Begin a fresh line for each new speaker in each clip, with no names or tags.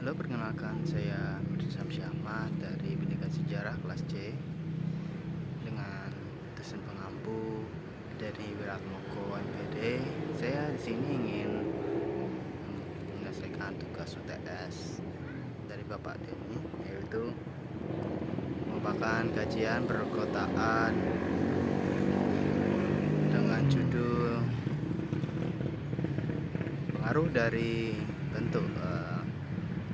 Halo, perkenalkan saya Mirzam Syahmad dari Pendidikan Sejarah kelas C dengan dosen pengampu dari Wiratmoko MPD. Saya di sini ingin menyelesaikan tugas UTS dari Bapak Denny, yaitu merupakan kajian perkotaan dengan judul pengaruh dari bentuk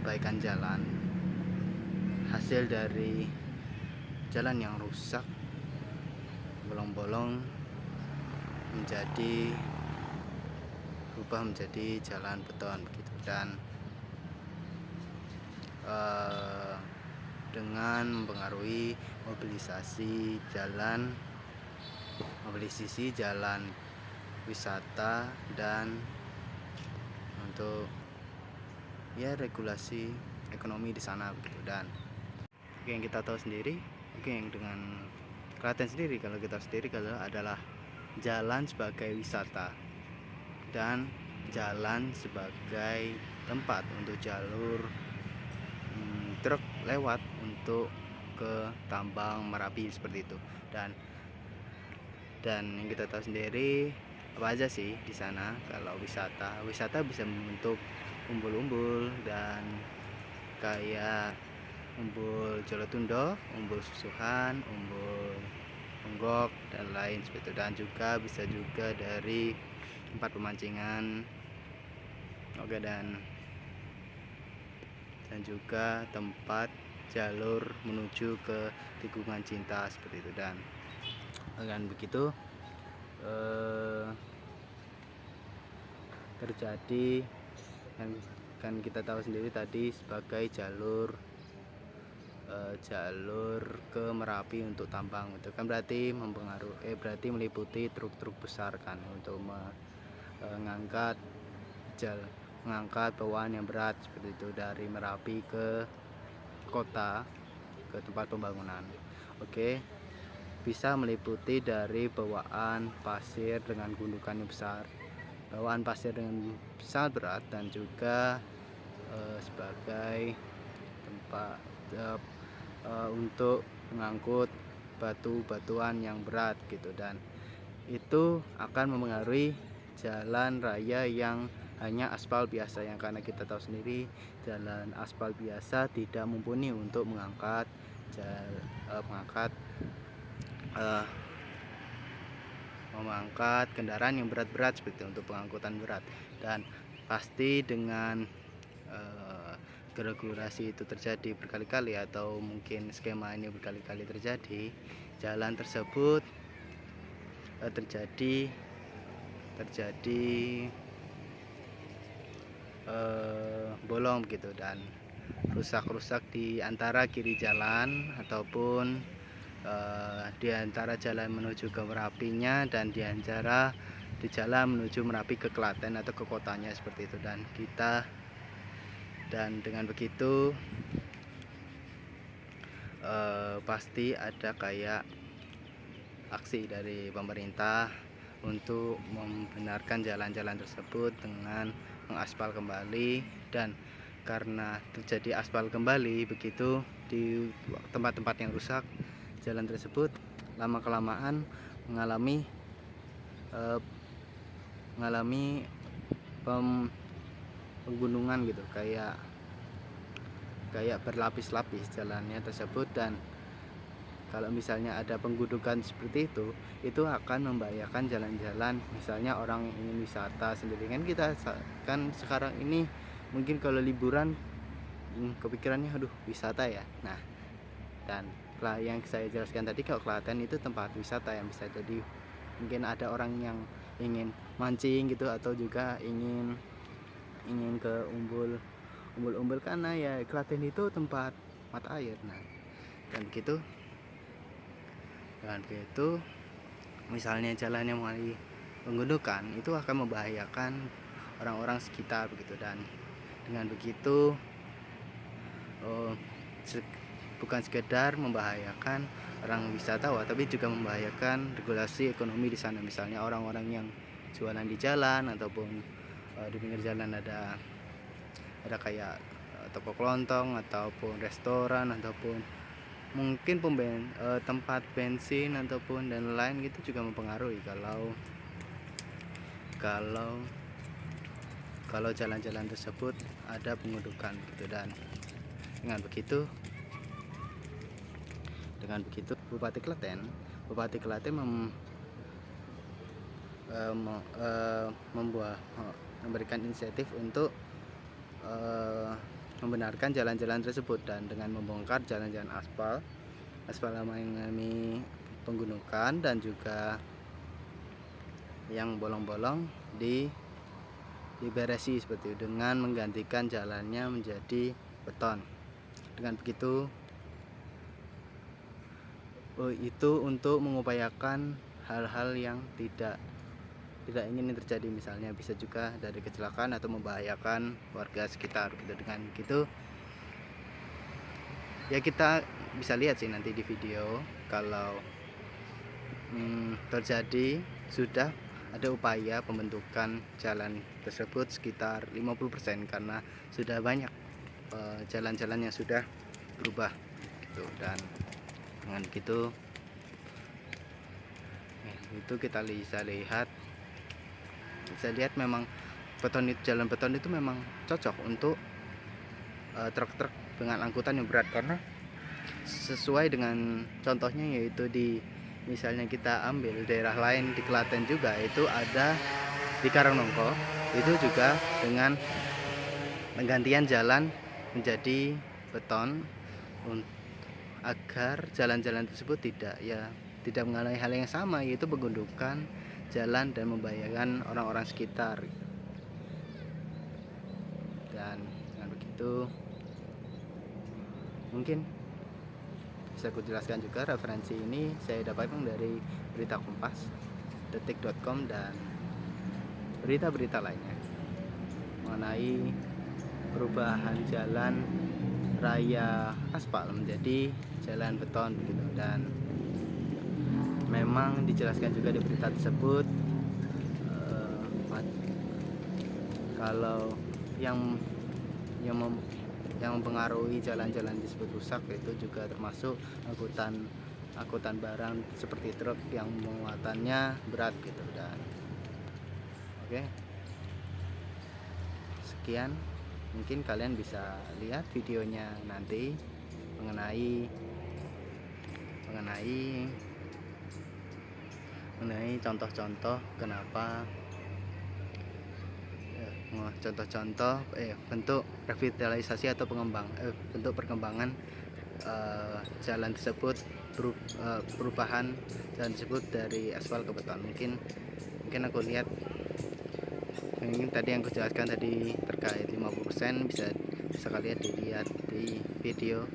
perbaikan jalan, hasil dari jalan yang rusak, bolong-bolong berubah menjadi jalan beton begitu, dan dengan mempengaruhi mobilisasi jalan wisata dan untuk regulasi ekonomi di sana begitu. Dan yang kita tahu sendiri, yang dengan Klaten sendiri, kalau adalah jalan sebagai wisata dan jalan sebagai tempat untuk jalur truk lewat untuk ke tambang Merapi seperti itu. Dan yang kita tahu sendiri, apa aja sih di sana. Kalau wisata bisa membentuk umbul-umbul dan kayak umbul Jolotundo, umbul Susuhan, umbul Onggok dan lain seperti itu. Dan juga bisa juga dari tempat pemancingan. Dan juga tempat jalur menuju ke tikungan cinta seperti itu. Dan dengan begitu terjadi yang kan kita tahu sendiri tadi sebagai jalur ke Merapi untuk tambang. Itu kan berarti meliputi truk-truk besar kan, untuk mengangkat bawaan yang berat seperti itu dari Merapi ke kota, ke tempat pembangunan. Bisa meliputi dari bawaan pasir dengan gundukan yang besar, bawaan pasir dengan sangat berat, dan juga sebagai tempat untuk mengangkut batuan yang berat gitu. Dan itu akan mempengaruhi jalan raya yang hanya aspal biasa, yang karena kita tahu sendiri jalan aspal biasa tidak mumpuni untuk mengangkat kendaraan yang berat-berat seperti untuk pengangkutan berat. Dan pasti dengan regulasi itu terjadi berkali-kali, atau mungkin skema ini berkali-kali terjadi, jalan tersebut terjadi bolong gitu, dan rusak-rusak di antara kiri jalan, ataupun di antara jalan menuju ke Merapinya, dan di jalan menuju Merapi ke Klaten atau ke kotanya seperti itu. Dan dengan begitu pasti ada kayak aksi dari pemerintah untuk membenarkan jalan-jalan tersebut dengan mengaspal kembali. Dan karena terjadi aspal kembali begitu di tempat-tempat yang rusak, jalan tersebut lama-kelamaan mengalami penggunungan gitu, kayak berlapis-lapis jalannya tersebut. Dan kalau misalnya ada penggundukan seperti itu akan membahayakan jalan-jalan. Misalnya orang ingin wisata sendiri, kan kita kan sekarang ini mungkin kalau liburan kepikirannya aduh wisata ya. Nah, dan yang saya jelaskan tadi, kalau Klaten itu tempat wisata yang bisa jadi mungkin ada orang yang ingin mancing gitu, atau juga ingin ke umbul karena ya Klaten itu tempat mata air. Nah, dan begitu misalnya jalan yang mulai menggundukan, itu akan membahayakan orang-orang sekitar begitu. Dan dengan begitu bukan sekedar membahayakan orang wisatawan, tapi juga membahayakan regulasi ekonomi di sana. Misalnya orang-orang yang jualan di jalan, ataupun di pinggir jalan ada kayak toko kelontong ataupun restoran ataupun mungkin tempat bensin ataupun dan lain gitu juga mempengaruhi kalau kalau jalan-jalan tersebut ada pengundukan gitu. Dan dengan begitu Bupati Klaten memberikan inisiatif untuk membenarkan jalan-jalan tersebut, dan dengan membongkar jalan-jalan aspal lama yang mengalami penggundukan dan juga yang bolong-bolong diberesi seperti itu dengan menggantikan jalannya menjadi beton. Dengan begitu itu untuk mengupayakan hal-hal yang tidak ingin terjadi, misalnya bisa juga dari kecelakaan atau membahayakan warga sekitar gitu. Dengan gitu ya kita bisa lihat sih nanti di video kalau terjadi sudah ada upaya pembentukan jalan tersebut sekitar 50%, karena sudah banyak jalan-jalan yang sudah berubah gitu. Dan dengan gitu itu kita bisa lihat memang jalan beton itu memang cocok untuk truk-truk dengan angkutan yang berat, karena sesuai dengan contohnya yaitu misalnya kita ambil daerah lain di Klaten juga, itu ada di Karangnongko itu juga dengan penggantian jalan menjadi beton agar jalan-jalan tersebut tidak mengalami hal yang sama, yaitu penggundukan jalan dan membahayakan orang-orang sekitar. Dan dengan begitu mungkin bisa aku jelaskan juga, referensi ini saya dapatkan dari berita Kompas, detik.com, dan berita-berita lainnya mengenai perubahan jalan raya aspal menjadi jalan beton gitu. Dan memang dijelaskan juga di berita tersebut kalau yang mempengaruhi jalan-jalan disebut rusak itu juga termasuk angkutan barang seperti truk yang muatannya berat gitu. Dan oke, sekian, mungkin kalian bisa lihat videonya nanti mengenai contoh-contoh kenapa bentuk revitalisasi atau bentuk perkembangan jalan tersebut, perubahan jalan tersebut dari aspal ke beton. Mungkin aku lihat ini tadi yang aku jelaskan tadi terkait 50%, bisa kalian dilihat di video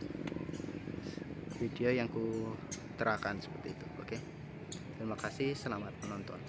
yang ku terangkan seperti itu. Oke, terima kasih, selamat menonton.